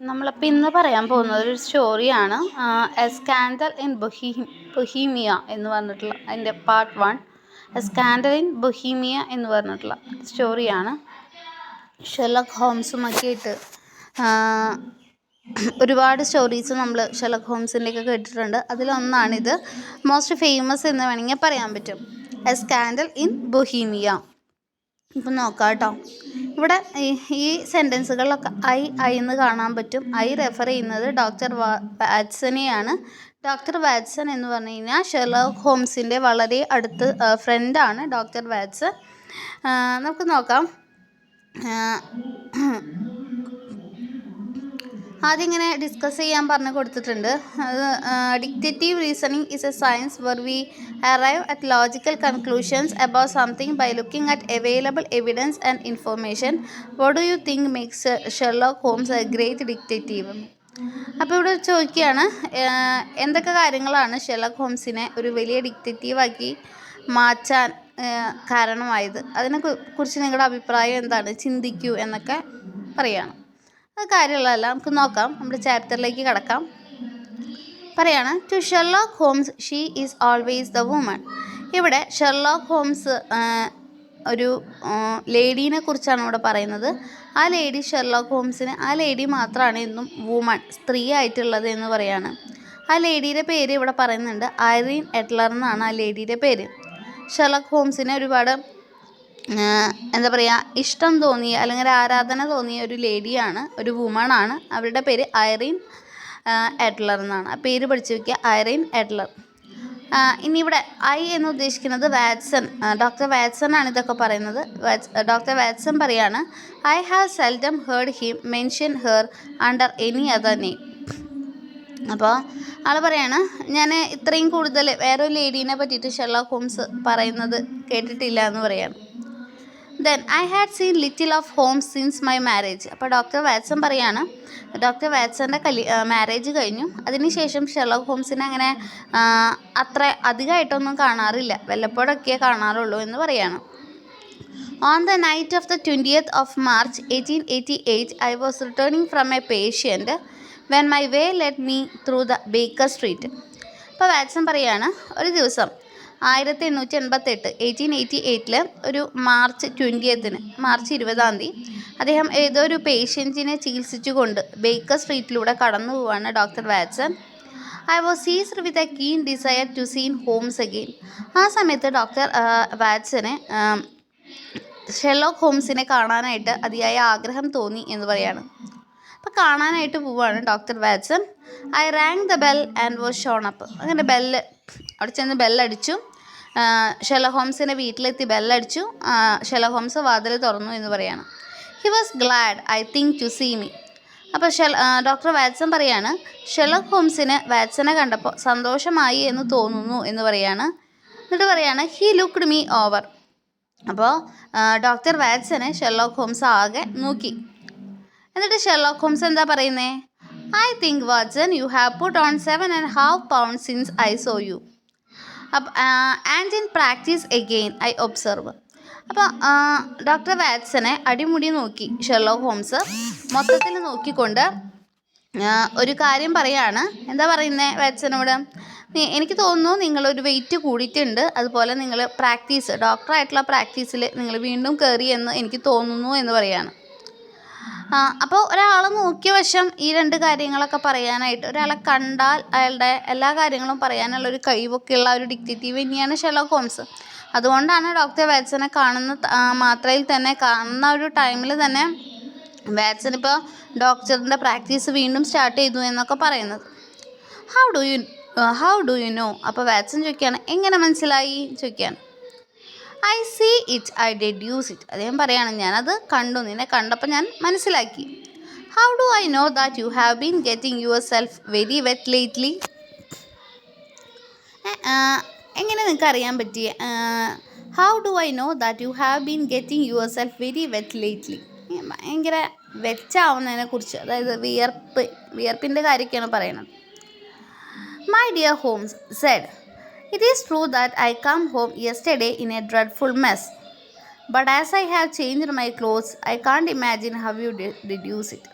നമ്മളിപ്പോൾ ഇന്ന് പറയാൻ പോകുന്നത് ഒരു സ്റ്റോറിയാണ്. എ സ്കാൻഡൽ ഇൻ ബൊഹീമിയ എന്ന് പറഞ്ഞിട്ടുള്ള അതിൻ്റെ part 1. A scandal in Bohemia എന്ന് പറഞ്ഞിട്ടുള്ള സ്റ്റോറിയാണ്. ഷെർലക് ഹോംസുമൊക്കെ ആയിട്ട് ഒരുപാട് സ്റ്റോറീസ് നമ്മൾ ഷെർലക് ഹോംസിൻ്റെയൊക്കെ കേട്ടിട്ടുണ്ട്. അതിലൊന്നാണിത്. മോസ്റ്റ് ഫേമസ് എന്ന് വേണമെങ്കിൽ പറയാൻ പറ്റും. A scandal in Bohemia. ഇപ്പം നോക്കാം കേട്ടോ. ഇവിടെ ഈ സെൻറ്റൻസുകളിലൊക്കെ ഐ എന്ന് കാണാൻ പറ്റും. ഐ റെഫർ ചെയ്യുന്നത് ഡോക്ടർ വാറ്റ്സനെയാണ്. ഡോക്ടർ വാറ്റ്സൺ എന്ന് പറഞ്ഞു കഴിഞ്ഞാൽ ഷെർലക് ഹോംസിൻ്റെ വളരെ അടുത്ത് ഫ്രണ്ടാണ് ഡോക്ടർ വാറ്റ്സൺ. നമുക്ക് നോക്കാം. ആദ്യം ഇങ്ങനെ ഡിസ്കസ് ചെയ്യാൻ പറഞ്ഞു കൊടുത്തിട്ടുണ്ട്. Detective reasoning is A science were V arrive at logical conclusions about something by looking at available evidence and information. What do you think makes Sherlock Holmes a great detective? അപ്പോൾ ഇവിടെ ചോദിക്കുകയാണ്, എന്തൊക്കെ കാര്യങ്ങളാണ് Sherlock ഹോംസിനെ ഒരു വലിയ ഡിറ്റക്റ്റീവാക്കി മാറ്റാൻ കാരണമായത്? അതിനെക്കുറിച്ച് നിങ്ങളുടെ അഭിപ്രായം എന്താണ്? ചിന്തിക്കൂ എന്നൊക്കെ പറയുകയാണ്. അത് കാര്യമുള്ളതല്ല, നമുക്ക് നോക്കാം. നമ്മുടെ ചാപ്റ്ററിലേക്ക് കടക്കാം. പറയാണ്, to Sherlock Holmes she is always the woman. ഇവിടെ ഷെർലോക്ക് ഹോംസ് ഒരു ലേഡീനെ കുറിച്ചാണ് ഇവിടെ പറയുന്നത്. ആ ലേഡി ഷെർലോക്ക് ഹോംസിന് ആ ലേഡി മാത്രമാണ് എന്നും വുമൺ, സ്ത്രീ ആയിട്ടുള്ളത് എന്ന് പറയാണ്. ആ ലേഡിയുടെ പേര് ഇവിടെ പറയുന്നുണ്ട്. ഐറീൻ എഡ്ലർ എന്നാണ് ആ ലേഡിയുടെ പേര്. ഷെർലോക്ക് ഹോംസിന് ഒരുപാട് എന്താ പറയുക, ഇഷ്ടം തോന്നിയ അല്ലെങ്കിൽ ആരാധന തോന്നിയ ഒരു ലേഡിയാണ്, ഒരു വുമണാണ്. അവരുടെ പേര് ഐറീൻ എഡ്ലർ എന്നാണ്. ആ പേര് പഠിച്ചു വയ്ക്കുക, ഐറീൻ എഡ്ലർ. ഇനി ഇവിടെ ഐ എന്ന് ഉദ്ദേശിക്കുന്നത് വാറ്റ്സൺ, ഡോക്ടർ വാറ്റ്സൺ ആണ് ഇതൊക്കെ പറയുന്നത്. ഡോക്ടർ വാറ്റ്സൺ പറയാണ്, I have seldom heard him mention her under any other name. അപ്പോൾ ആൾ പറയാണ്, ഞാൻ ഇത്രയും കൂടുതൽ വേറൊരു ലേഡീനെ പറ്റിയിട്ട് ഷെർലോക്ക് ഹോംസ് പറയുന്നത് കേട്ടിട്ടില്ല എന്ന് പറയാണ്. Then I had seen little of Holmes since my marriage. അപ്പോൾ ഡോക്ടർ വാറ്റ്സൺ പറയാണ്, ഡോക്ടർ വാറ്റ്സൻ്റെ മാരേജ് കഴിഞ്ഞു. അതിനുശേഷം ഷെർലോക്ക് ഹോംസിനെ അങ്ങനെ അത്ര അധികമായിട്ടൊന്നും കാണാറില്ല, വല്ലപ്പോഴൊക്കെ കാണാറുള്ളൂ എന്ന് പറയാണ്. On the night of the 20th of March 1888 I was returning from a patient when my way led me through the Baker Street. അപ്പോൾ വാറ്റ്സൺ പറയാണ്, ഒരു ദിവസം 1888 1888 ഒരു മാർച്ച് 20th മാർച്ച് 20 അദ്ദേഹം ഏതോ ഒരു പേഷ്യൻറ്റിനെ ചികിത്സിച്ചുകൊണ്ട് ബേക്കർ സ്ട്രീറ്റിലൂടെ കടന്നു പോവാണ് doctor Watson. I was seized with a keen desire to see Holmes again. ആ സമയത്ത് ഡോക്ടർ വാറ്റ്സന് ഷെർലോക്ക് ഹോംസിനെ കാണാനായിട്ട് അതിയായ ആഗ്രഹം തോന്നി എന്ന് പറയാണ്. അപ്പോൾ കാണാനായിട്ട് പോവാണ് doctor Watson. I rang the bell and was shown up. അങ്ങനെ അവിടെ ചെന്ന് ബെല്ലടിച്ചു. ഷെർലോക്ക് ഹോംസിൻ്റെ വീട്ടിലെത്തി ബെല്ലടിച്ചു. ഷെർലോക്ക് ഹോംസ് വാതിൽ തുറന്നു എന്ന് പറയാണ്. He was glad I think to see me. അപ്പോൾ ഡോക്ടർ വാറ്റ്സൺ പറയാണ്, ഷെർലോക്ക് ഹോംസിന് വാറ്റ്സനെ കണ്ടപ്പോൾ സന്തോഷമായി എന്ന് തോന്നുന്നു എന്ന് പറയാണ്. എന്നിട്ട് പറയാണ്, ഹി ലുക്ക്ഡ് മീ ഓവർ. അപ്പോൾ ഡോക്ടർ വാറ്റ്സനെ ഷെർലോക്ക് ഹോംസ് ആകെ നോക്കി. എന്നിട്ട് ഷെർലോക്ക് ഹോംസ് എന്താ പറയുന്നത്? I think Watson you have put on 7.5 pounds since I saw you. And in practice again I observe. അപ്പോൾ ഡോക്ടർ വാറ്റ്സനെ അടിമുടി നോക്കി ഷെർലോക്ക് ഹോംസ്, മൊത്തത്തിൽ നോക്കിക്കൊണ്ട് ഒരു കാര്യം പറയാണ്. എന്താ പറയുന്നത് വാറ്റ്സനോട്? എനിക്ക് തോന്നുന്നു നിങ്ങളൊരു വെയിറ്റ് കൂടിയിട്ടുണ്ട്, അതുപോലെ നിങ്ങൾ ഡോക്ടറായിട്ടുള്ള പ്രാക്ടീസിൽ നിങ്ങൾ വീണ്ടും കയറി എന്ന് എനിക്ക് തോന്നുന്നു എന്ന് പറയാണ്. അപ്പോൾ ഒരാളെ നോക്കിയ വശം ഈ രണ്ട് കാര്യങ്ങളൊക്കെ പറയാനായിട്ട്, ഒരാളെ കണ്ടാൽ അയാളുടെ എല്ലാ കാര്യങ്ങളും പറയാനുള്ളൊരു കഴിവൊക്കെയുള്ള ഒരു ഡിറ്റക്റ്റീവ് തന്നെയാണ് ഷെർലോക്ക് ഹോംസ്. അതുകൊണ്ടാണ് ഡോക്ടർ വാറ്റ്സനെ കാണുന്ന ഒരു ടൈമിൽ തന്നെ വാറ്റ്സൺ ഇപ്പോൾ ഡോക്ടറിൻ്റെ പ്രാക്ടീസ് വീണ്ടും സ്റ്റാർട്ട് ചെയ്തു എന്നൊക്കെ പറയുന്നത്. How do you know? അപ്പോൾ വാറ്റ്സൺ ചോദിക്കുകയാണ്, എങ്ങനെ മനസ്സിലായി ചോദിക്കുകയാണ്. I see it I deduce it. അദ്ദേഹം പറയാണ്, ഞാനത് കണ്ടു, നിന്നെ കണ്ടപ്പോൾ ഞാൻ മനസ്സിലാക്കി. How do I know that you have been getting yourself very wet lately? എങ്ങനെ നിങ്ങൾക്ക് അറിയാൻ പറ്റിയ? How do I know that you have been getting yourself very wet lately? ഭയങ്കര വെറ്റാവുന്നതിനെ കുറിച്ച്, അതായത് വിയർപ്പിൻ്റെ കാര്യമൊക്കെയാണ് പറയുന്നത്. My dear Holmes Z, it is true that I come home yesterday in a dreadful mess. But as I have changed my clothes, I can't imagine how you deduce it.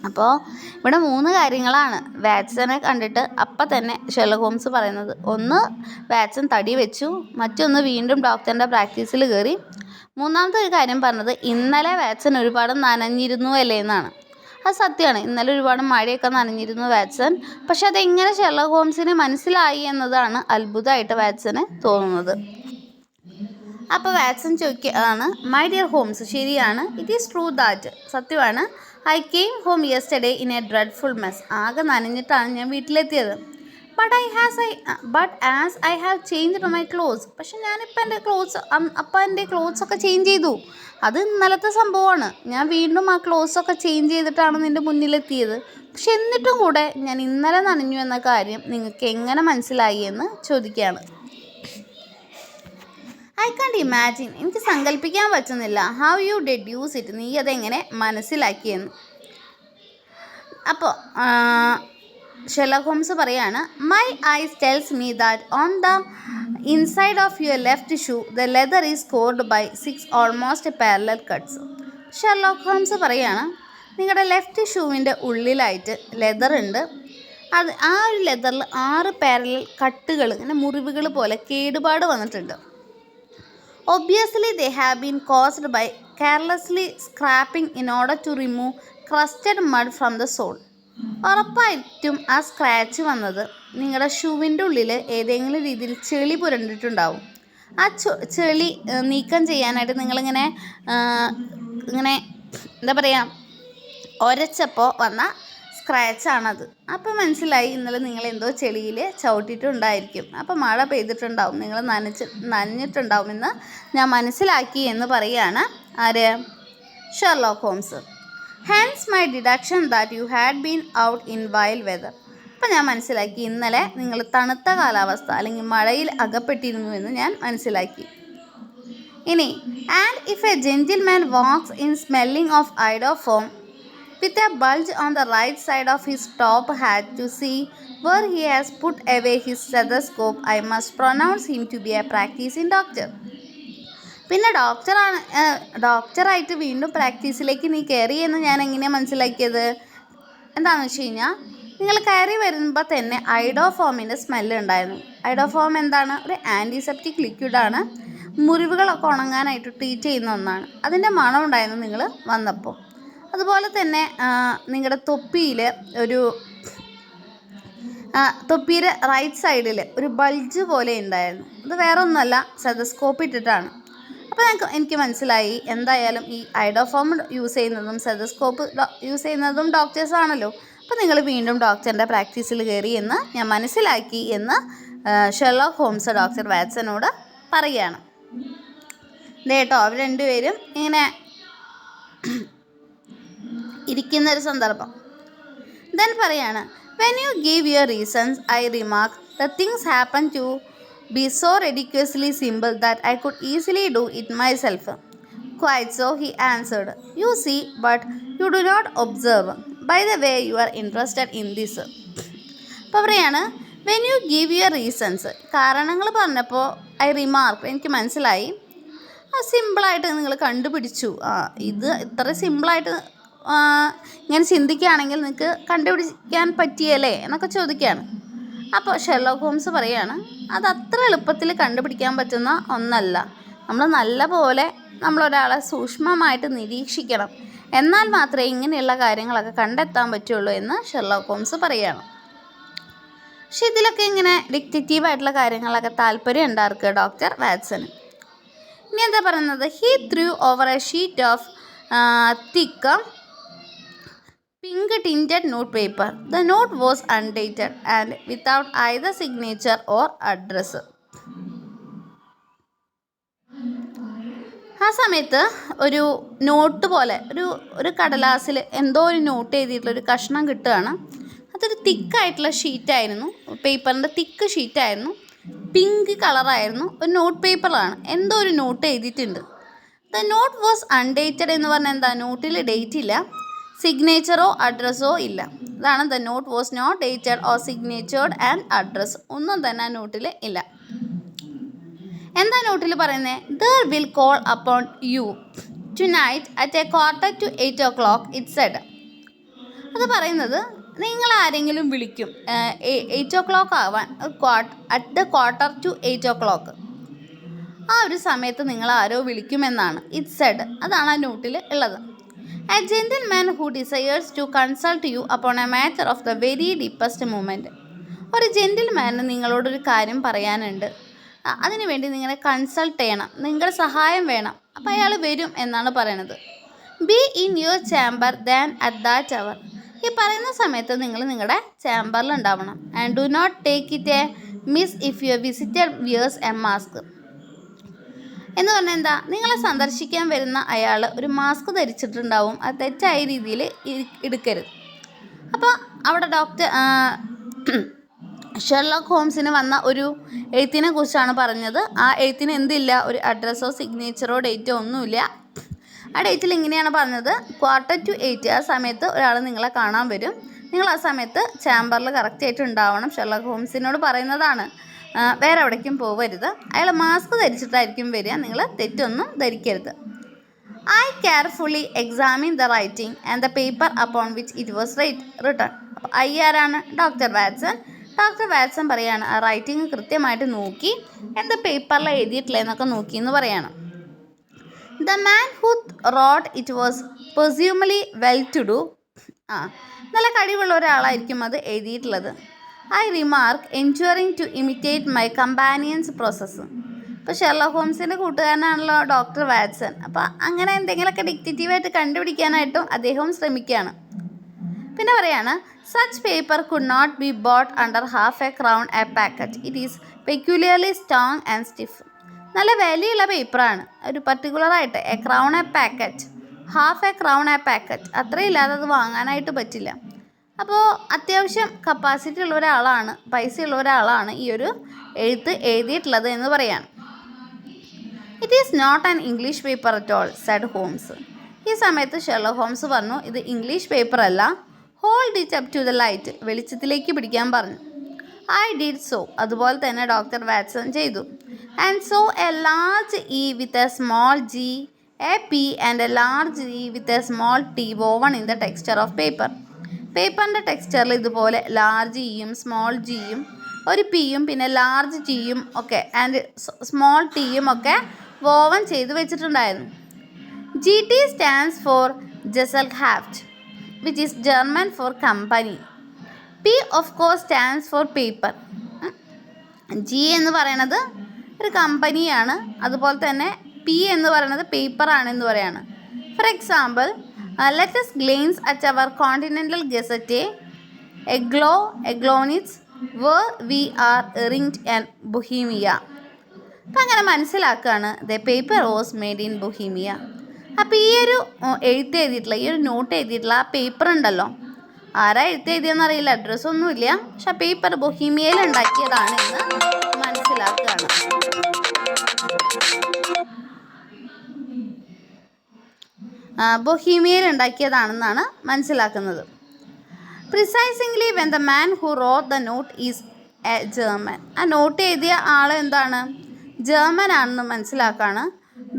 അപ്പോൾ ഇവിടെ 3 കാര്യങ്ങളാണ് വാറ്റ്സനെ കണ്ടിട്ട് അപ്പം തന്നെ ഷെർലക് ഹോംസ് പറയുന്നത്. ഒന്ന്, വാറ്റ്സൺ തടി വെച്ചു. മറ്റൊന്ന്, വീണ്ടും ഡോക്ടറിൻ്റെ പ്രാക്ടീസിൽ കയറി. മൂന്നാമത്തെ ഒരു കാര്യം പറഞ്ഞത്, ഇന്നലെ വാറ്റ്സൺ ഒരുപാട് നനഞ്ഞിരുന്നു അല്ലേ എന്നാണ്. അത് സത്യമാണ്. ഇന്നലെ ഒരുപാട് മഴയൊക്കെ നനഞ്ഞിരുന്നു വാറ്റ്സൺ. പക്ഷെ അതെങ്ങനെ ഷെർലക് ഹോംസിന് മനസ്സിലായി എന്നതാണ് അത്ഭുതമായിട്ട് വാറ്റ്സന് തോന്നുന്നത്. അപ്പോൾ വാറ്റ്സൺ ചോദിക്കുകയാണ്, മൈ ഡിയർ ഹോംസ്, ശരിയാണ്, ഇറ്റ് ഈസ് ട്രൂ ദാറ്റ്, സത്യമാണ്, I came home yesterday in a dreadful mess, ആകെ നനഞ്ഞിട്ടാണ് ഞാൻ വീട്ടിലെത്തിയത്. But as I have changed my clothes, പക്ഷെ ഞാനിപ്പോൾ എൻ്റെ ക്ലോത്ത്സൊക്കെ ചേഞ്ച് ചെയ്തു. അത് ഇന്നലത്തെ സംഭവമാണ്. ഞാൻ വീണ്ടും ആ ക്ലോത്ത്സൊക്കെ ചേഞ്ച് ചെയ്തിട്ടാണ് നിൻ്റെ മുന്നിലെത്തിയത്. പക്ഷെ എന്നിട്ടും കൂടെ ഞാൻ ഇന്നലെ നനഞ്ഞു എന്ന കാര്യം നിങ്ങൾക്ക് എങ്ങനെ മനസ്സിലായി എന്ന് ചോദിക്കുകയാണ്. ഐ കാണ്ട് ഇമാജിൻ, എനിക്ക് സങ്കല്പിക്കാൻ പറ്റുന്നില്ല. ഹൗ യു ഡെഡ്യൂസ് ഇറ്റ്, നീ അതെങ്ങനെ മനസ്സിലാക്കിയെന്ന്. അപ്പോൾ ഷെർലക് ഹോംസ് പറയാണ്, my eyes tells me that on the inside of your left shoe the leather is scored by 6 almost parallel cuts. Sherlock Holmes പറയാണ്, നിങ്ങളുടെ ലെഫ്റ്റ് ഷൂവിൻ്റെ ഉള്ളിലായിട്ട് ലെതർ ഉണ്ട്. ആ ഒരു ലെതറിൽ 6 പാരലൽ കട്ടുകൾ, ഇങ്ങനെ മുറിവുകൾ പോലെ കേടുപാട് വന്നിട്ടുണ്ട്. Obviously, they have been caused by carelessly scraping in order to remove crusted mud from the sole. ഉറപ്പായിട്ടും ആ സ്ക്രാച്ച് വന്നത് നിങ്ങളുടെ ഷൂവിൻ്റെ ഉള്ളിൽ ഏതെങ്കിലും രീതിയിൽ ചെളി പുരണ്ടിട്ടുണ്ടാവും. ആ ചെളി നീക്കം ചെയ്യാനായിട്ട് നിങ്ങളിങ്ങനെ എന്താ പറയുക, ഒരച്ചപ്പോൾ വന്ന സ്ക്രാച്ചാണത്. അപ്പോൾ മനസ്സിലായി ഇന്നലെ നിങ്ങൾ എന്തോ ചെളിയിൽ ചവിട്ടിയിട്ടുണ്ടായിരിക്കും. അപ്പോൾ മഴ പെയ്തിട്ടുണ്ടാവും, നിങ്ങൾ നനഞ്ഞിട്ടുണ്ടാവുമെന്ന് ഞാൻ മനസ്സിലാക്കി എന്ന് പറയുകയാണ് ആര്, Sherlock Holmes. Hence my deduction that you had been out in wild weather. അപ്പോൾ ഞാൻ മനസ്സിലാക്കി ഇന്നലെ നിങ്ങൾ തണുത്ത കാലാവസ്ഥ അല്ലെങ്കിൽ മഴയിൽ അകപ്പെട്ടിരുന്നു എന്ന് ഞാൻ മനസ്സിലാക്കി. ഇനി, and if a gentleman walks in smelling of iodoform with a bulge on the right side of his top hat to see where he has put away his stethoscope, I must pronounce him to be a practicing doctor. പിന്നെ ഡോക്ടറായിട്ട് വീണ്ടും പ്രാക്ടീസിലേക്ക് നീ കയറി എന്ന് ഞാൻ എങ്ങനെയാണ് മനസ്സിലാക്കിയത്? എന്താണെന്ന് വെച്ച് കഴിഞ്ഞാൽ, നിങ്ങൾ കയറി വരുമ്പോൾ തന്നെ ഐഡോഫോമിൻ്റെ സ്മെല്ല് ഉണ്ടായിരുന്നു. ഐഡോഫോം എന്താണ്? ഒരു ആൻറ്റിസെപ്റ്റിക് ലിക്വിഡാണ്. മുറിവുകളൊക്കെ ഉണങ്ങാനായിട്ട് ട്രീറ്റ് ചെയ്യുന്ന ഒന്നാണ്. അതിൻ്റെ മണം ഉണ്ടായിരുന്നു നിങ്ങൾ വന്നപ്പോൾ. അതുപോലെ തന്നെ നിങ്ങളുടെ തൊപ്പിയുടെ റൈറ്റ് സൈഡിൽ ഒരു ബൾജ് പോലെ ഉണ്ടായിരുന്നു. അത് വേറെ ഒന്നുമല്ല, സ്റ്റെതസ്കോപ്പ് ഇട്ടിട്ടാണ്. അപ്പോൾ എനിക്ക് മനസ്സിലായി, എന്തായാലും ഈ ഐഡോഫോം യൂസ് ചെയ്യുന്നതും സ്റ്റെതസ്കോപ്പ് യൂസ് ചെയ്യുന്നതും ഡോക്ടേഴ്സാണല്ലോ. അപ്പോൾ നിങ്ങൾ വീണ്ടും ഡോക്ടറിൻ്റെ പ്രാക്ടീസിൽ കയറി എന്ന് ഞാൻ മനസ്സിലാക്കി എന്ന് ഷെർലക് ഹോംസ് ഡോക്ടർ വാറ്റ്സനോട് പറയുകയാണ്. കേട്ടോ, അവർ രണ്ടുപേരും ഇങ്ങനെ ഇരിക്കുന്നൊരു സന്ദർഭം. ദെൻ പറയാണ്, when you give your reasons I remark the things happen to be so ridiculously simple that I could easily do it myself. Quite so, he answered. You see, but you do not observe. By the way you are interested in this. അപ്പോൾ പറയാണ്, when you give your reasons, കാരണങ്ങൾ പറഞ്ഞപ്പോൾ I remark, എനിക്ക് മനസ്സിലായി, സിമ്പിളായിട്ട് നിങ്ങൾ കണ്ടുപിടിച്ചു. ഇത് ഇത്ര സിമ്പിളായിട്ട് ഇങ്ങനെ ചിന്തിക്കുകയാണെങ്കിൽ നിങ്ങൾക്ക് കണ്ടുപിടിക്കാൻ പറ്റിയല്ലേ എന്നൊക്കെ ചോദിക്കുകയാണ്. അപ്പോൾ ഷെർലക് ഹോംസ് പറയുകയാണ്, അത് അത്ര എളുപ്പത്തിൽ കണ്ടുപിടിക്കാൻ പറ്റുന്ന ഒന്നല്ല. നമ്മൾ നല്ല പോലെ നമ്മളൊരാളെ സൂക്ഷ്മമായിട്ട് നിരീക്ഷിക്കണം, എന്നാൽ മാത്രമേ ഇങ്ങനെയുള്ള കാര്യങ്ങളൊക്കെ കണ്ടെത്താൻ പറ്റുള്ളൂ എന്ന് ഷെർലക് ഹോംസ് പറയുകയാണ്. പക്ഷെ ഇതിലൊക്കെ ഇങ്ങനെ ഡിറ്റക്റ്റീവായിട്ടുള്ള കാര്യങ്ങളൊക്കെ താല്പര്യം ഉണ്ടാർക്ക് ഡോക്ടർ വാറ്റ്സന്. ഇനി എന്താ പറയുന്നത്, he through over A sheet of thick pink tinted note paper. The note was undated and without either signature or address. ആ സമയത്ത് ഒരു നോട്ട് പോലെ ഒരു കടലാസിൽ എന്തോ ഒരു നോട്ട് എഴുതിയിട്ടുള്ളൊരു കഷ്ണം കിട്ടുകയാണ്. അതൊരു തിക്കായിട്ടുള്ള ഷീറ്റായിരുന്നു, പേപ്പറിൻ്റെ തിക്ക് ഷീറ്റായിരുന്നു, പിങ്ക് കളറായിരുന്നു, ഒരു നോട്ട് പേപ്പറാണ്. എന്തോ ഒരു നോട്ട് എഴുതിയിട്ടുണ്ട്. ദ നോട്ട് വാസ് അൺഡേറ്റഡ് എന്ന് പറഞ്ഞാൽ എന്താ, നോട്ടിൽ ഡേറ്റ് ഇല്ല, സിഗ്നേച്ചറോ അഡ്രസ്സോ ഇല്ല. അതാണ് the note was not dated or signatured and address, ഒന്നും തന്നെ ആ നോട്ടിൽ ഇല്ല. എന്താ നോട്ടിൽ പറയുന്നത്? There will call upon you tonight at 7:45 it said. അത് പറയുന്നത് നിങ്ങൾ ആരെങ്കിലും വിളിക്കും 8 o'clock ആവാൻ അറ്റ് 7:15 ആ ഒരു സമയത്ത് നിങ്ങൾ ആരോ വിളിക്കുമെന്നാണ് ഇറ്റ് സെഡ്. അതാണ് ആ നോട്ടിൽ ഉള്ളത്. A gentleman who desires to consult you upon a matter of the very deepest moment. ഒരു ജെന്റിൽമാന് നിങ്ങളോടൊരു കാര്യം പറയാനുണ്ട്, അതിനുവേണ്ടി നിങ്ങളെ കൺസൾട്ട് ചെയ്യണം, നിങ്ങളുടെ സഹായം വേണം. അപ്പോൾ അയാൾ വരും എന്നാണ് പറയണത്. Be in your chamber then at that hour. ഈ പറയുന്ന സമയത്ത് നിങ്ങൾ നിങ്ങളുടെ ചാമ്പറിൽ ഉണ്ടാവണം. And do not take it amiss if your visitor wears a mask. എന്ന് പറഞ്ഞാൽ എന്താ, നിങ്ങളെ സന്ദർശിക്കാൻ വരുന്ന അയാൾ ഒരു മാസ്ക് ധരിച്ചിട്ടുണ്ടാവും. അത് തെറ്റായ രീതിയിൽ എടുക്കരുത്. അപ്പോൾ അവിടെ ഷെർലോക്ക് ഹോംസിന് വന്ന ഒരു എഴുത്തിനെ കുറിച്ചാണ് പറഞ്ഞത്. ആ എഴുത്തിന് എന്തില്ല, ഒരു അഡ്രസ്സോ സിഗ്നേച്ചറോ ഡേറ്റോ ഒന്നുമില്ല. ആ ഡേറ്റിൽ ഇങ്ങനെയാണ് പറഞ്ഞത്, 7:45 ആ സമയത്ത് ഒരാൾ നിങ്ങളെ കാണാൻ വരും. നിങ്ങൾ ആ സമയത്ത് ചാമ്പറിൽ കറക്റ്റായിട്ട് ഉണ്ടാവണം. ഷെർലോക്ക് ഹോംസിനോട് പറയുന്നതാണ്, വേറെ എവിടേക്കും പോകരുത്. അയാൾ മാസ്ക് ധരിച്ചിട്ടായിരിക്കും വരിക, നിങ്ങൾ തെറ്റൊന്നും ധരിക്കരുത്. I carefully examine the writing and the paper upon which it was written. അപ്പോൾ ഐ ആരാണ്? Doctor Watson. ഡോക്ടർ വാറ്റ്സൺ പറയാണ്, ആ റൈറ്റിംഗ് കൃത്യമായിട്ട് നോക്കി, എന്താ പേപ്പറിൽ എഴുതിയിട്ടില്ലെന്നൊക്കെ നോക്കി എന്ന് പറയണം. The man who wrote it was presumably well to do. നല്ല കഴിവുള്ള ഒരാളായിരിക്കും അത് എഴുതിയിട്ടുള്ളത്. ഐ റിമാർക്ക് എൻജോയിങ് to imitate my companion's process. ഇപ്പോൾ ഷെർലോക്ക് ഹോംസിൻ്റെ കൂട്ടുകാരനാണല്ലോ ഡോക്ടർ വാറ്റ്സൺ. അപ്പോൾ അങ്ങനെ എന്തെങ്കിലുമൊക്കെ ഡിക്റ്റേറ്റീവായിട്ട് കണ്ടുപിടിക്കാനായിട്ടും അദ്ദേഹവും ശ്രമിക്കുകയാണ്. പിന്നെ പറയാണ്, such paper could not be bought under ½ a packet. It is peculiarly strong and stiff. നല്ല വിലയുള്ള പേപ്പറാണ്. ഒരു പർട്ടിക്കുലറായിട്ട് a crown a packet, ½ a packet, അത്രയില്ലാതെ അത് വാങ്ങാനായിട്ട് പറ്റില്ല. അപ്പോൾ അത്യാവശ്യം കപ്പാസിറ്റി ഉള്ള ഒരാളാണ്, പൈസ ഉള്ള ഒരാളാണ് ഈ ഒരു എഴുത്ത് എഴുതിയിട്ടുള്ളത് എന്ന് പറയാണ്. It is not an English paper at all said Holmes. ഈ സമയത്ത് ഷെർലോക്ക് ഹോംസ് പറഞ്ഞു, ഇത് ഇംഗ്ലീഷ് പേപ്പർ അല്ല. Hold it up to the light. വെളിച്ചത്തിലേക്ക് പിടിക്കാൻ പറഞ്ഞു. I did so. അതുപോലെ തന്നെ ഡോക്ടർ വാറ്റ്സൺ ചെയ്തു. And saw a large E with a small G, a P and a large E with a small T woven in the texture of paper. പേപ്പറിൻ്റെ ടെക്സ്ചറിൽ ഇതുപോലെ large ഇയും small ജിയും ഒരു പിയും പിന്നെ ലാർജ് ടിയും ഒക്കെ ആൻഡ് സ്മോൾ ടിയും ഒക്കെ വോവൻ ചെയ്ത് വെച്ചിട്ടുണ്ടായിരുന്നു. G T stands for Gesellschaft which is German for company. P of course stands for paper. G എന്ന് പറയണത് ഒരു കമ്പനിയാണ്, അതുപോലെ തന്നെ പി എന്ന് പറയുന്നത് പേപ്പറാണെന്ന് പറയാണ്. For example, let us glance at our continental gazette, Eglonitz, where we are ringed and Bohemia. അപ്പം അങ്ങനെ മനസ്സിലാക്കുകയാണ്, the paper was made in Bohemia. അപ്പോൾ ഈ ഒരു എഴുതിയിട്ടുള്ള ഈ ഒരു നോട്ട് എഴുതിയിട്ടുള്ള ആ പേപ്പർ ഉണ്ടല്ലോ, ആരാ എഴുതിയെന്ന് അറിയില്ല, അഡ്രസ്സൊന്നുമില്ല, പക്ഷെ ആ പേപ്പർ ബൊഹീമിയയിൽ ഉണ്ടാക്കിയതാണ് എന്ന് മനസ്സിലാക്കുകയാണ്. ബൊഹീമിയയിൽ ഉണ്ടാക്കിയതാണെന്നാണ് മനസ്സിലാക്കുന്നത്. Precisely when the man who wrote the note is a German. ആ നോട്ട് എഴുതിയ ആൾ എന്താണ്? ജർമ്മൻ ആണെന്ന് മനസ്സിലാക്കുകയാണ്.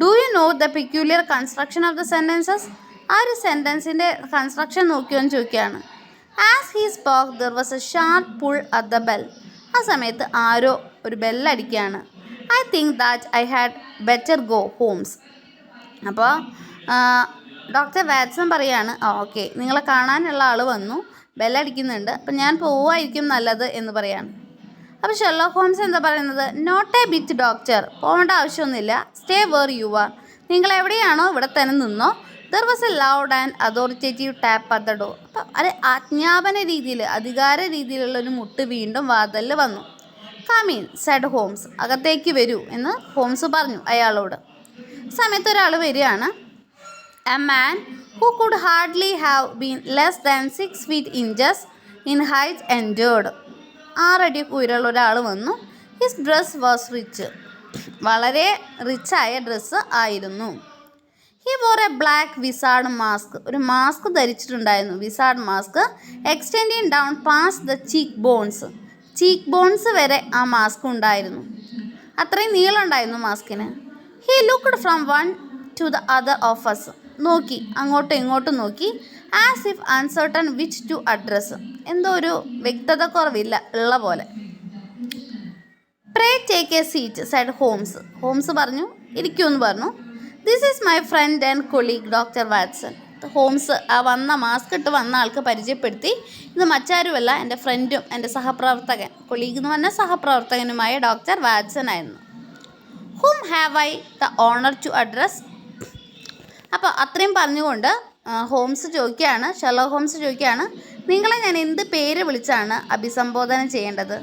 Do you know the peculiar construction of the sentences. ആ ഒരു സെൻറ്റൻസിൻ്റെ കൺസ്ട്രക്ഷൻ നോക്കിയോന്ന് ചോദിക്കുകയാണ്. As he spoke there was a sharp pull at the bell. ആ സമയത്ത് ആരോ ഒരു ബെല്ലടിക്കുകയാണ്. I think that I had better go Holmes. അപ്പോൾ ഡോക്ടർ വാറ്റ്സൺ പറയാണ്, ഓക്കെ, നിങ്ങളെ കാണാനുള്ള ആൾ വന്നു, ബെല്ലടിക്കുന്നുണ്ട്, അപ്പം ഞാൻ പോവായിരിക്കും നല്ലത് എന്ന് പറയാണ്. അപ്പോൾ ഷെർലോക്ക് ഹോംസ് എന്താ പറയുന്നത്? നോട്ട് എ ബിറ്റ് ഡോക്ടർ, പോകേണ്ട ആവശ്യമൊന്നുമില്ല. Stay where you are. നിങ്ങൾ എവിടെയാണോ ഇവിടെ തന്നെ നിന്നോ. There was a loud and authoritative tap at the door. അപ്പം അത് ആജ്ഞാപന രീതിയിൽ, അധികാര രീതിയിലുള്ളൊരു മുട്ട് വീണ്ടും വാതിലിൽ വന്നു. Come in said Holmes. അകത്തേക്ക് വരൂ എന്ന് ഹോംസ് പറഞ്ഞു അയാളോട്. സമയത്ത് ഒരാൾ വരികയാണ്. A man who could hardly have been less than 6 feet inches in height entered. 6 അടി ഉയരമുള്ള ഒരാൾ വന്നു. His dress was rich. വളരെ റിച്ചായ ഡ്രസ്സ് ആയിരുന്നു. He wore a black wizard mask. ഒരു മാസ്ക് ധരിച്ചിട്ടുണ്ടായിരുന്നു, wizard mask, extending down past the cheek bones. Cheek bones വരെ ആ മാസ്ക് ഉണ്ടായിരുന്നു. അത്രയും നീളം ഉണ്ടായിരുന്നു മാസ്കിന്. He looked from one to the other of us. നോക്കി, അങ്ങോട്ടും ഇങ്ങോട്ടും നോക്കി. As if uncertain which to address. എന്തോ ഒരു വ്യക്തത കുറവില്ല ഉള്ള പോലെ. Pray take a seat said Holmes. Holmes പറഞ്ഞു ഇരിക്കുമെന്ന് പറഞ്ഞു. This is my friend and colleague doctor Watson. Holmes ആ മാസ്ക് ഇട്ട് വന്ന ആൾക്ക് പരിചയപ്പെടുത്തി. ഇത് മറ്റാരുമല്ല, എൻ്റെ ഫ്രണ്ടും എൻ്റെ സഹപ്രവർത്തകൻ, കൊളീഗ് എന്ന് പറഞ്ഞാൽ സഹപ്രവർത്തകനുമായ ഡോക്ടർ വാട്സൺ ആയിരുന്നു. Whom have I the honour to address. അപ്പോൾ അത്രയും പറഞ്ഞുകൊണ്ട് ഷെർലോക്ക് ഹോംസ് ചോദിക്കുകയാണ്, നിങ്ങളെ ഞാൻ എന്ത് പേര് വിളിച്ചാണ് അഭിസംബോധന ചെയ്യേണ്ടത്?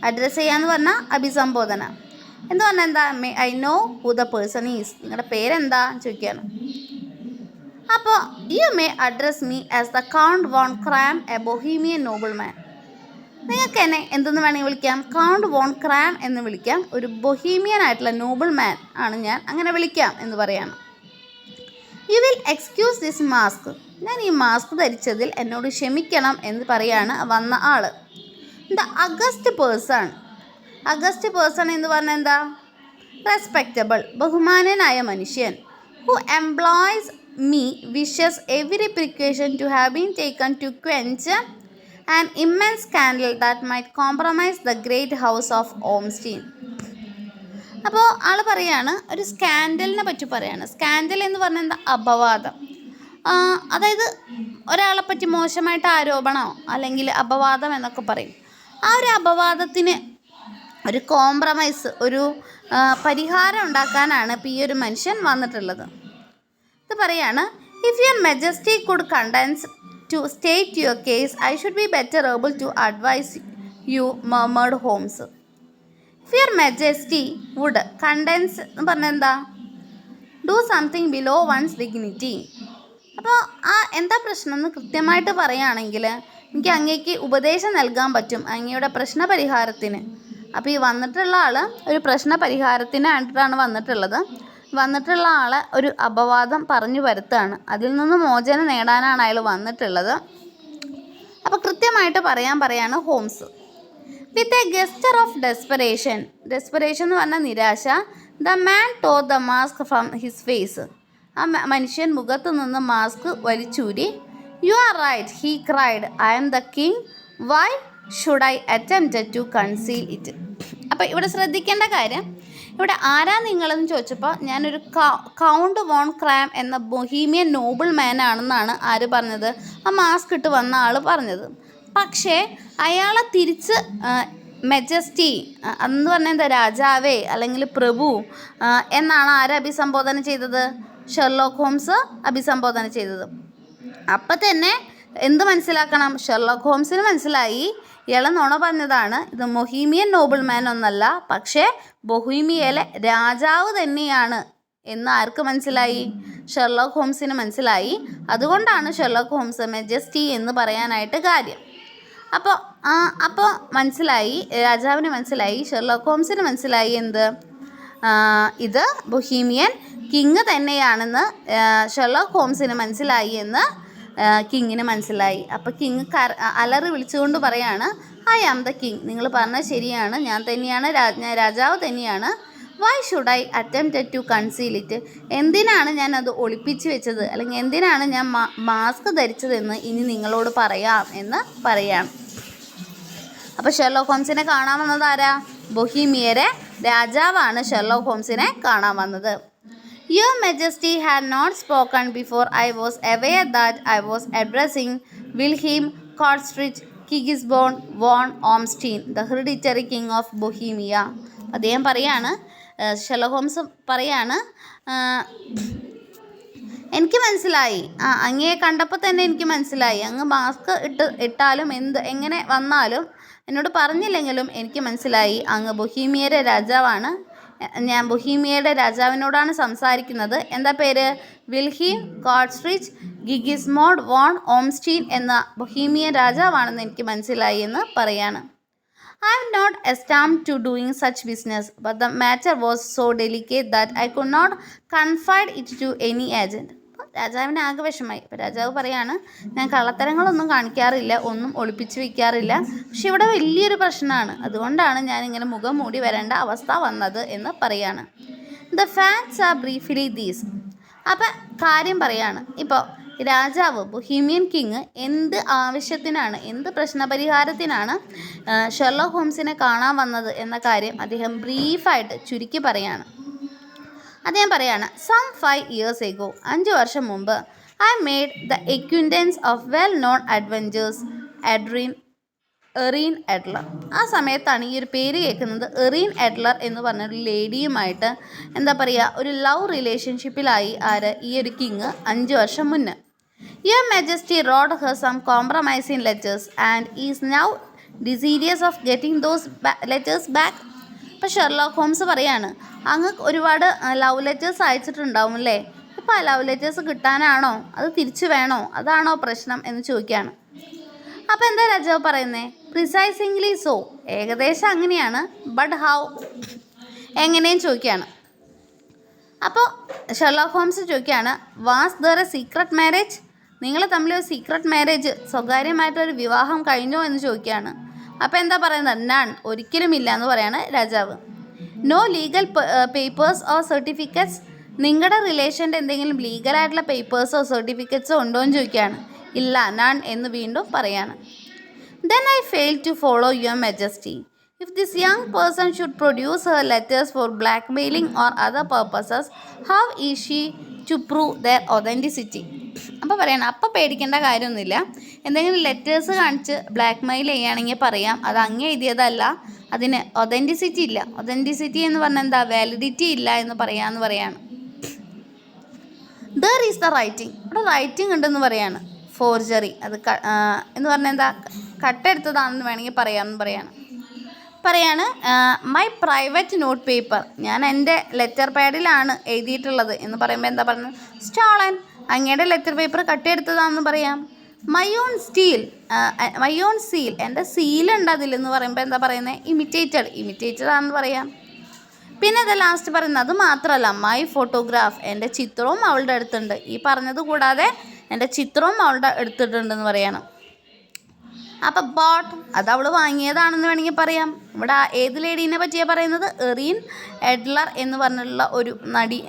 അഡ്രസ്സ് ചെയ്യാന്ന് പറഞ്ഞാൽ അഭിസംബോധന എന്ന് പറഞ്ഞാൽ എന്താ? I know who the person is. നിങ്ങളുടെ പേരെന്താ ചോദിക്കുകയാണ്. അപ്പോൾ you may address me as the Count Von Kramm, a Bohemian nobleman. നിങ്ങൾക്ക് എന്നെ എന്തെന്ന് വേണമെങ്കിൽ വിളിക്കാം, കൗണ്ട് വോൺ ക്രാം എന്ന് വിളിക്കാം. ഒരു ബൊഹീമിയൻ ആയിട്ടുള്ള നോബിൾ മാൻ ആണ് ഞാൻ, അങ്ങനെ വിളിക്കാം എന്ന് പറയാണ്. You will excuse this mask. ഞാൻ ഈ മാസ്ക് ധരിച്ചതിൽ എന്നോട് ക്ഷമിക്കണം എന്ന് പറയാണ് വന്ന ആൾ. The august person. August person എന്ന് പറഞ്ഞാൽ എന്താ? റെസ്പെക്റ്റബിൾ, ബഹുമാനനായ മനുഷ്യൻ. Who employs me wishes every precaution to have been taken to quench an immense scandal that might compromise the great house of Ormstein. അപ്പോൾ ആൾ പറയാണ്, ഒരു സ്കാൻഡലിനെ പറ്റി പറയാണ്. സ്കാൻഡൽ എന്ന് പറഞ്ഞാൽ എന്താ? അപവാദം. അതായത് ഒരാളെ പറ്റി മോശമായിട്ട് ആരോപണമോ അല്ലെങ്കിൽ അപവാദം എന്നൊക്കെ പറയും. ആ ഒരു അപവാദത്തിന് ഒരു കോംപ്രമൈസ്, ഒരു പരിഹാരം ഉണ്ടാക്കാനാണ് ഇപ്പോൾ ഈ ഒരു മനുഷ്യൻ വന്നിട്ടുള്ളത്. ഇത് പറയാണ്, if your majesty could condescend to state your case, I should be better able to advise you, murmured Holmes. If your majesty would condescend എന്ന് പറഞ്ഞാൽ എന്താ? Do something below one's dignity. അപ്പോൾ എന്താ പ്രശ്നം എന്ന് കൃത്യമായിട്ട് പറയുകയാണെങ്കിൽ എനിക്ക് അങ്ങേക്ക് ഉപദേശം നൽകാൻ പറ്റും അങ്ങയുടെ പ്രശ്ന പരിഹാരത്തിന്. അപ്പോൾ ഈ വന്നിട്ടുള്ള ആൾ ഒരു പ്രശ്ന പരിഹാരത്തിനായിട്ടാണ് വന്നിട്ടുള്ള ആളെ ഒരു അപവാദം പറഞ്ഞു വരുത്താണ്. അതിൽ നിന്ന് മോചനം നേടാനാണ് അയാൾ വന്നിട്ടുള്ളത്. അപ്പോൾ കൃത്യമായിട്ട് പറയാണ് Holmes. With a gesture of desperation എന്ന് പറഞ്ഞാൽ നിരാശ. The man tore the mask from his face. ആ മനുഷ്യൻ മുഖത്ത് നിന്ന് മാസ്ക് വലിച്ചൂരി. You are right, he cried, I am the king, why should I attempt to conceal it. അപ്പോൾ ഇവിടെ ശ്രദ്ധിക്കേണ്ട കാര്യം, ഇവിടെ ആരാ നിങ്ങളെന്ന് ചോദിച്ചപ്പോൾ ഞാനൊരു കൗണ്ട് വോൺ ക്രാം എന്ന ബൊഹീമിയൻ നോബിൾ മാൻ ആണെന്നാണ് ആര് പറഞ്ഞത്? ആ മാസ്ക് ഇട്ട് വന്ന ആൾ പറഞ്ഞത്. പക്ഷേ അയാളെ തിരിച്ച് മെജസ്റ്റി എന്ന് പറഞ്ഞാൽ എന്താ? രാജാവേ അല്ലെങ്കിൽ പ്രഭു എന്നാണ് ആര് അഭിസംബോധന ചെയ്തത്? ഷെർലോക്ക് ഹോംസ് അഭിസംബോധന ചെയ്തത്. അപ്പം തന്നെ എന്ത് മനസ്സിലാക്കണം? ഷെർലോക്ക് ഹോംസിന് മനസ്സിലായി ഇയാളെ നുണ പറഞ്ഞതാണ്. ഇത് ബൊഹീമിയൻ നോബിൾ മാൻ ഒന്നല്ല, പക്ഷേ ബൊഹീമിയയിലെ രാജാവ് തന്നെയാണ് എന്ന് ആർക്ക് മനസ്സിലായി? ഷെർലോക്ക് ഹോംസിന് മനസ്സിലായി. അതുകൊണ്ടാണ് ഷെർലോക്ക് ഹോംസ് മെജസ്റ്റി എന്ന് പറയാനായിട്ട് കാര്യം. അപ്പോൾ മനസ്സിലായി, രാജാവിന് മനസ്സിലായി, ഷെർലോക്ക് ഹോംസിന് മനസ്സിലായി എന്ത്? ഇത് ബൊഹീമിയൻ കിങ് തന്നെയാണെന്ന് ഷെർലോക്ക് ഹോംസിന് മനസ്സിലായി എന്ന് കിങ്ങിന് മനസ്സിലായി. അപ്പോൾ കിങ് അലറി വിളിച്ചുകൊണ്ട് പറയാണ്, ഐ ആം ദ കിങ്. നിങ്ങൾ പറഞ്ഞത് ശരിയാണ്, ഞാൻ തന്നെയാണ് രാജാവ് തന്നെയാണ്. Why should I attempt to conceal it. എന്തിനാണ് ഞാൻ അത് ഒളിപ്പിച്ച് വെച്ചത്, അല്ലെങ്കിൽ എന്തിനാണ് ഞാൻ മാസ്ക് ധരിച്ചതെന്ന് ഇനി നിങ്ങളോട് പറയാം എന്ന് പറയാം. അപ്പോൾ ഷെർലോക്ക് ഹോംസിനെ കാണാൻ വന്നത് ആരാ? ബൊഹീമിയരെ രാജാവാണ് ഷെർലോക്ക് ഹോംസിനെ കാണാൻ വന്നത്. Your Majesty had not spoken before I was aware that I was addressing Wilhelm Cartridge Kigisborne von Ormstein, the hereditary king of Bohemia. അദ്ദേഹം പറയാണ്, ഷെർലോക്ക് ഹോംസ് പറയാണ്, എനിക്ക് മനസ്സിലായി, അങ്ങയെ കണ്ടപ്പോൾ തന്നെ എനിക്ക് മനസ്സിലായി, അങ്ങ് മാസ്ക് ഇട്ടാലും എങ്ങനെ വന്നാലും എന്നോട് പറഞ്ഞില്ലെങ്കിലും എനിക്ക് മനസ്സിലായി അങ്ങ് ബൊഹീമിയയുടെ രാജാവാണ്. ഞാൻ ബൊഹീമിയയുടെ രാജാവിനോടാണ് സംസാരിക്കുന്നത്. എന്താ പേര്? വിൽഹീം കാർട്രിഡ്ജ് ഗിഗിസ്മോഡ് വോൺ ഓംസ്റ്റീൻ എന്ന ബൊഹീമിയൻ രാജാവാണെന്ന് എനിക്ക് മനസ്സിലായി എന്ന് പറയാണ്. I am not accustomed to doing such business, but the matter was so delicate that I could not confide it to any agent. രാജാവിന് ആകെ വിഷമായി. അപ്പോൾ രാജാവ് പറയാണ്, ഞാൻ കള്ളത്തരങ്ങളൊന്നും കാണിക്കാറില്ല, ഒന്നും ഒളിപ്പിച്ച് വയ്ക്കാറില്ല, പക്ഷെ ഇവിടെ വലിയൊരു പ്രശ്നമാണ്, അതുകൊണ്ടാണ് ഞാനിങ്ങനെ മുഖം മൂടി വരേണ്ട അവസ്ഥ വന്നത് എന്ന് പറയാണ്. The facts R briefly these. അപ്പം കാര്യം പറയാണ്, ഇപ്പോൾ രാജാവ് ബൊഹീമിയൻ കിങ് എന്ത് ആവശ്യത്തിനാണ്, എന്ത് പ്രശ്നപരിഹാരത്തിനാണ് ഷെർലോക്ക് ഹോംസിനെ കാണാൻ വന്നത് എന്ന കാര്യം അദ്ദേഹം ബ്രീഫായിട്ട് ചുരുക്കി പറയാണ്. അദ്ദേഹം പറയാണ്, സം 5 years ago, 5 വർഷം മുമ്പ്, I made the acquaintance of well known adventuress Irene Adler. ആ സമയത്താണ് ഈ ഒരു പേര് കേൾക്കുന്നത്. എറീൻ എഡ്ലർ എന്ന് പറഞ്ഞൊരു ലേഡിയുമായിട്ട് എന്താ പറയുക, ഒരു ലവ് റിലേഷൻഷിപ്പിലായി ഈ ഒരു കിങ് 5 വർഷം മുന്നേ. Your majesty wrote her some compromising letters and is now desirous of getting those letters back. ഇപ്പോൾ ഷെർലോക്ക് ഹോംസ് പറയാണ്, അങ്ങ് ഒരുപാട് ലവ് ലെറ്റേഴ്സ് അയച്ചിട്ടുണ്ടാവും അല്ലേ, ഇപ്പോൾ ആ ലവ് ലെറ്റേഴ്സ് കിട്ടാനാണോ, അത് തിരിച്ചു വേണോ, അതാണോ പ്രശ്നം എന്ന് ചോദിക്കുകയാണ്. അപ്പോൾ എന്താ രാജാവ് പറയുന്നത്? പ്രിസൈസിംഗ്ലി സോ, ഏകദേശം അങ്ങനെയാണ്, ബട്ട് ഹൗ, എങ്ങനെയും ചോദിക്കുകയാണ്. അപ്പോൾ ഷെർലോക്ക് ഹോംസ് ചോദിക്കുകയാണ്, was there A secret marriage, നിങ്ങൾ തമ്മിൽ ഒരു സീക്രട്ട് മാരേജ്, സ്വകാര്യമായിട്ടൊരു വിവാഹം കഴിഞ്ഞോ എന്ന് ചോദിക്കുകയാണ്. അപ്പോൾ എന്താ പറയുന്നത്? നൺ, ഒരിക്കലും ഇല്ല എന്ന് പറയാണ് രാജാവ്. No legal papers or certificates, നിങ്ങളുടെ റിലേഷൻ്റെ എന്തെങ്കിലും ലീഗലായിട്ടുള്ള പേപ്പേഴ്സോ സർട്ടിഫിക്കറ്റ്സോ ഉണ്ടോ എന്ന് ചോദിക്കുകയാണ്. ഇല്ല, നൺ എന്ന് വീണ്ടും പറയാണ്. Then I fail to follow your majesty. If this young person should produce her letters for blackmailing or other purposes, how is she to prove their authenticity. അപ്പോൾ പറയണം, അപ്പോൾ പേടിക്കേണ്ട കാര്യമൊന്നുമില്ല, എന്തെങ്കിലും ലെറ്റേഴ്സ് കാണിച്ച് ബ്ലാക്ക് മെയിൽ ചെയ്യുകയാണെങ്കിൽ പറയാം അത് അങ്ങേ എഴുതിയതല്ല, അതിന് ഒതൻറ്റിസിറ്റി ഇല്ല. ഒതൻറ്റിസിറ്റി എന്ന് പറഞ്ഞാൽ എന്താ, വാലിഡിറ്റി ഇല്ല എന്ന് പറയാമെന്ന് പറയാണ്. ദർ ഈസ് ദ റൈറ്റിംഗ്, ഇവിടെ റൈറ്റിംഗ് ഉണ്ടെന്ന് പറയാണ്. ഫോർജറി, അത് എന്ന് പറഞ്ഞാൽ എന്താ, കട്ടെടുത്തതാണെന്ന് വേണമെങ്കിൽ പറയാമെന്ന് പറയാണ്. മൈ പ്രൈവറ്റ് നോട്ട് പേപ്പർ, ഞാൻ എൻ്റെ ലെറ്റർ പാഡിലാണ് എഴുതിയിട്ടുള്ളത് എന്ന് പറയുമ്പോൾ എന്താ പറയുന്നത്, സ്റ്റോളൻ, അങ്ങയുടെ ലെറ്റർ പേപ്പർ കട്ടെടുത്തതാണെന്ന് പറയാം. മൈ ഓൺ സീൽ, എൻ്റെ സീലുണ്ട് അതിലെന്ന് പറയുമ്പോൾ എന്താ പറയുന്നത്, ഇമിറ്റേറ്റഡ് ആണെന്ന് പറയാം. പിന്നെ അത് ലാസ്റ്റ് പറയുന്നത്, അത് മാത്രമല്ല, മൈ ഫോട്ടോഗ്രാഫ്, എൻ്റെ ചിത്രവും അവളുടെ അടുത്തുണ്ട്, ഈ പറഞ്ഞത് കൂടാതെ എൻ്റെ ചിത്രവും അവളുടെ എടുത്തിട്ടുണ്ടെന്ന് പറയണം. അപ്പോൾ ബോട്ട്, അത് അവൾ വാങ്ങിയതാണെന്ന് വേണമെങ്കിൽ പറയാം. ഇവിടെ ഏത് ലേഡീനെ പറ്റിയാണ് പറയുന്നത്, എറീൻ എഡ്ലർ എന്ന് പറഞ്ഞിട്ടുള്ള ഒരു നടി,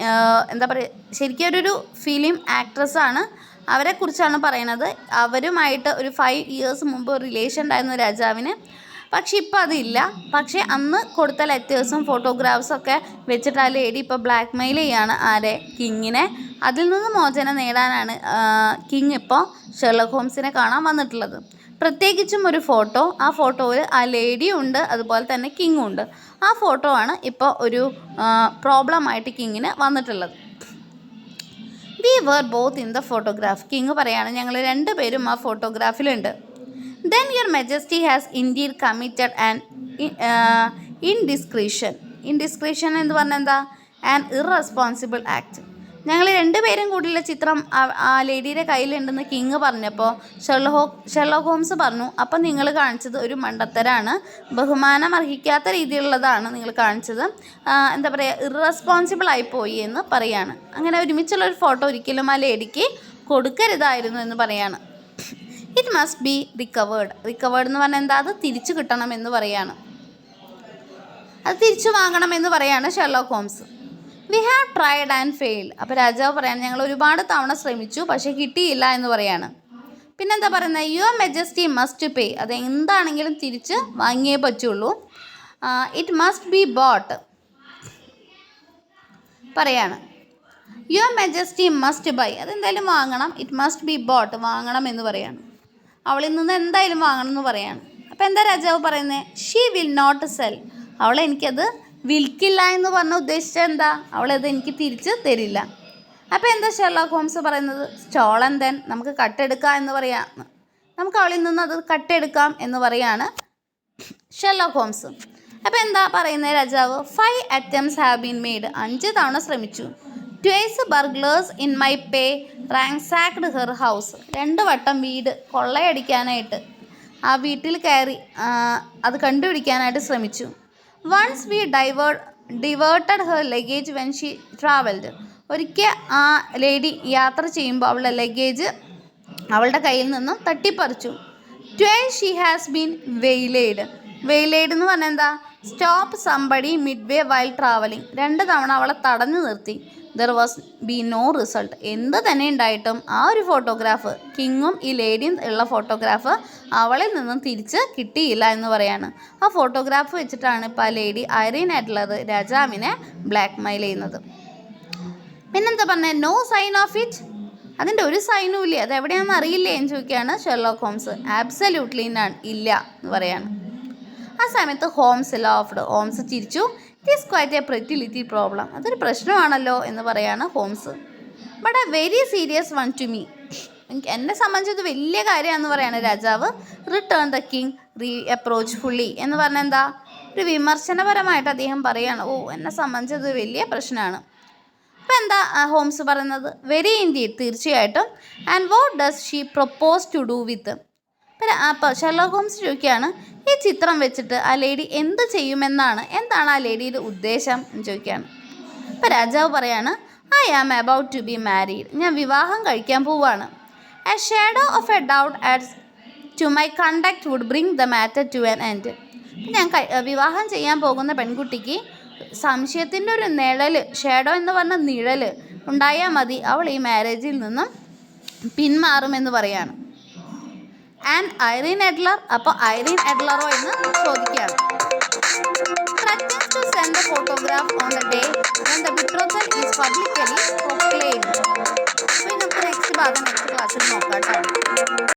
എന്താ പറയുക, ശരിക്കും ഒരു ഫിലിം ആക്ട്രസ്സാണ്, അവരെക്കുറിച്ചാണ് പറയണത്. അവരുമായിട്ട് ഒരു 5 years മുമ്പ് ഒരു റിലേഷൻ ഉണ്ടായിരുന്നു രാജാവിന്. പക്ഷെ ഇപ്പോൾ അതില്ല. പക്ഷേ അന്ന് കൊടുത്ത ലെറ്റേഴ്സും ഫോട്ടോഗ്രാഫ്സും ഒക്കെ വെച്ചിട്ട് ആ ലേഡി ഇപ്പോൾ ബ്ലാക്ക് മെയിൽ ചെയ്യാണ് കിങ്ങിനെ. അതിൽ നിന്ന് മോചനം നേടാനാണ് കിങ് ഇപ്പോൾ ഷെർലോക്ക് ഹോംസിനെ കാണാൻ വന്നിട്ടുള്ളത്. പ്രത്യേകിച്ചും ഒരു ഫോട്ടോ, ആ ഫോട്ടോയിൽ ആ ലേഡിയും ഉണ്ട്, അതുപോലെ തന്നെ കിങ്ങും ഉണ്ട്. ആ ഫോട്ടോ ആണ് ഇപ്പോൾ ഒരു പ്രോബ്ലമായിട്ട് കിങ്ങിന് വന്നിട്ടുള്ളത്. We were both in the photograph, king പറയാണ്, ഞങ്ങൾ 2 പേരും ആ ഫോട്ടോഗ്രാഫിലുണ്ട്. Then your majesty has indeed committed and indiscretion എന്ന് പറഞ്ഞാൽ എന്താ, ആൻഡ് ഇറസ്പോൺസിബിൾ ആക്ട്. ഞങ്ങൾ 2 പേരും കൂടിയുള്ള ചിത്രം ആ ലേഡിയുടെ കയ്യിലുണ്ടെന്ന് കിങ് പറഞ്ഞപ്പോൾ ഷെർലോക്ക് ഹോംസ് പറഞ്ഞു, അപ്പം നിങ്ങൾ കാണിച്ചത് ഒരു മണ്ടത്തരാണ്, ബഹുമാനം അർഹിക്കാത്ത രീതിയിലുള്ളതാണ് നിങ്ങൾ കാണിച്ചത്, എന്താ പറയുക, ഇറസ്പോൺസിബിൾ ആയിപ്പോയി എന്ന് പറയാണ്. അങ്ങനെ ഒരുമിച്ചുള്ളൊരു ഫോട്ടോ ഒരിക്കലും ആ ലേഡിക്ക് കൊടുക്കരുതായിരുന്നു എന്ന് പറയാണ്. ഇറ്റ് മസ്റ്റ് ബി റിക്കവേർഡ് എന്ന് പറഞ്ഞാൽ എന്താ, അത് തിരിച്ചു കിട്ടണം എന്ന് പറയാണ്, അത് തിരിച്ചു വാങ്ങണം എന്ന് പറയാണ് Sherlock Holmes. We have tried and failed. അപ്പോൾ രാജാവ് പറയാണ്, ഞങ്ങൾ ഒരുപാട് തവണ ശ്രമിച്ചു പക്ഷേ കിട്ടിയില്ല എന്ന് പറയാണ്. പിന്നെന്താ പറയുന്നത്, യുവർ മെജസ്റ്റി മസ്റ്റ് പേ, അത് എന്താണെങ്കിലും തിരിച്ച് വാങ്ങിയേ പറ്റുള്ളൂ. ഇറ്റ് മസ്റ്റ് ബി ബോട്ട് പറയാണ്. യുവർ മെജസ്റ്റി മസ്റ്റ് ബൈ, അതെന്തായാലും വാങ്ങണം. ഇറ്റ് മസ്റ്റ് ബി ബോട്ട്, വാങ്ങണം എന്ന് പറയാണ്. അവളിൽ നിന്ന് എന്തായാലും വാങ്ങണം എന്ന് പറയാണ്. അപ്പോൾ എന്താ രാജാവ് പറയുന്നത്, ഷീ വിൽ നോട്ട് സെൽ, അവളെനിക്കത് വിൽക്കില്ല എന്ന് പറഞ്ഞ ഉദ്ദേശിച്ചത് എന്താ, അവളത് എനിക്ക് തിരിച്ച് തരില്ല. അപ്പോൾ എന്താ ഷെർലോക്ക് ഹോംസ് പറയുന്നത്, സ്റ്റോളൻ, ദെൻ നമുക്ക് കട്ടെടുക്കാം എന്ന് പറയാം, നമുക്ക് അവളിൽ നിന്ന് അത് കട്ടെടുക്കാം എന്ന് പറയാണ് ഷെർലോക്ക് ഹോംസ്. അപ്പോൾ എന്താ പറയുന്നത് രാജാവ്, 5 attempts ഹാവ് ബീൻ മെയ്ഡ്, 5 തവണ ശ്രമിച്ചു. 2 burglars in my pay ransacked her house, 2 വട്ടം വീട് കൊള്ളയടിക്കാനായിട്ട് ആ വീട്ടിൽ കയറി അത് കണ്ടുപിടിക്കാനായിട്ട് ശ്രമിച്ചു. Once we diverted her luggage when she travelled, ഒരിക്കൽ ആ ലേഡി യാത്ര ചെയ്യുമ്പോൾ അവളുടെ ലഗേജ് അവളുടെ കയ്യിൽ നിന്നും തട്ടിപ്പറിച്ചു. 2 ഷീ ഹാസ് ബീൻ വെയിലേഡ് എന്ന് പറഞ്ഞാൽ എന്താ, stop somebody midway while travelling, 2 തവണ അവളെ തടഞ്ഞു നിർത്തി. There was be no result. എന്ത് തന്നെ ഉണ്ടായിട്ടും ആ ഒരു ഫോട്ടോഗ്രാഫ്, കിങ്ങും ഈ ലേഡിയും ഉള്ള ഫോട്ടോഗ്രാഫ് അവളിൽ നിന്നും തിരിച്ച് കിട്ടിയില്ല എന്ന് പറയാണ്. ആ ഫോട്ടോഗ്രാഫ് വെച്ചിട്ടാണ് ഇപ്പോൾ ആ ലേഡി ഐറീൻ അഡ്ലർ രാജാവിനെ ബ്ലാക്ക് മെയിൽ ചെയ്യുന്നത്. പിന്നെന്താ പറഞ്ഞത്? No sign of it. അതിൻ്റെ ഒരു സൈനും ഇല്ലേ, അത് എവിടെയാണെന്ന് അറിയില്ലേ എന്ന് ചോദിക്കുകയാണ് ഷെർലോക്ക് ഹോംസ്. ആബ്സല്യൂട്ട്ലി നൺ, ഇല്ല എന്ന് പറയാണ്. ആ സമയത്ത് ഹോംസ് ലാഫ്ഡ്. ഹോംസ് ചിരിച്ചു. It is quite a pretty little problem. അതൊരു പ്രശ്നമാണല്ലോ എന്ന് പറയാണ് Holmes. But a very serious one to me. എന്നെ സംബന്ധിച്ചത് വലിയ കാര്യമാണെന്ന് പറയാണ് രാജാവ്. Return the king approach fully എന്ന് പറഞ്ഞാൽ എന്താ, ഒരു വിമർശനപരമായിട്ട് അദ്ദേഹം പറയാണ്, ഓ എന്നെ സംബന്ധിച്ചത് വലിയ പ്രശ്നമാണ്. അപ്പം എന്താ ഹോംസ് പറയുന്നത്? വെരി ഇൻഡീഡ്, തീർച്ചയായിട്ടും. And what does she propose to do with. പിന്നെ അപ്പോൾ ഷെർലോക്ക് ഹോംസ് ചോദിക്കുകയാണ്, ഈ ചിത്രം വെച്ചിട്ട് ആ ലേഡി എന്ത് ചെയ്യുമെന്നാണ്, എന്താണ് ആ ലേഡിയുടെ ഉദ്ദേശം എന്ന് ചോദിക്കുകയാണ്. അപ്പോൾ രാജാവ് പറയാണ്, I am about to be married. ഞാൻ വിവാഹം കഴിക്കാൻ പോവുകയാണ്. A shadow of a doubt adds to my conduct would bring the matter to an end. ഞാൻ വിവാഹം ചെയ്യാൻ പോകുന്ന പെൺകുട്ടിക്ക് സംശയത്തിൻ്റെ ഒരു നിഴൽ, ഷാഡോ എന്ന് പറഞ്ഞ നിഴൽ ഉണ്ടായാൽ മതി, അവൾ ഈ മാരേജിൽ നിന്നും പിന്മാറുമെന്ന് പറയാണ്. And Irene Adler. അപ്പോൾ ഐറീൻ അഡ്ലറോ എന്ന് ചോദിക്കുകയാണ്. threatens to send the photograph on the day when the betrothal is publicly proclaimed. അപ്പോൾ നമുക്ക് നെക്സ്റ്റ് ഭാഗം നെക്സ്റ്റ് ക്ലാസ്സിൽ നോക്കാം കേട്ടോ.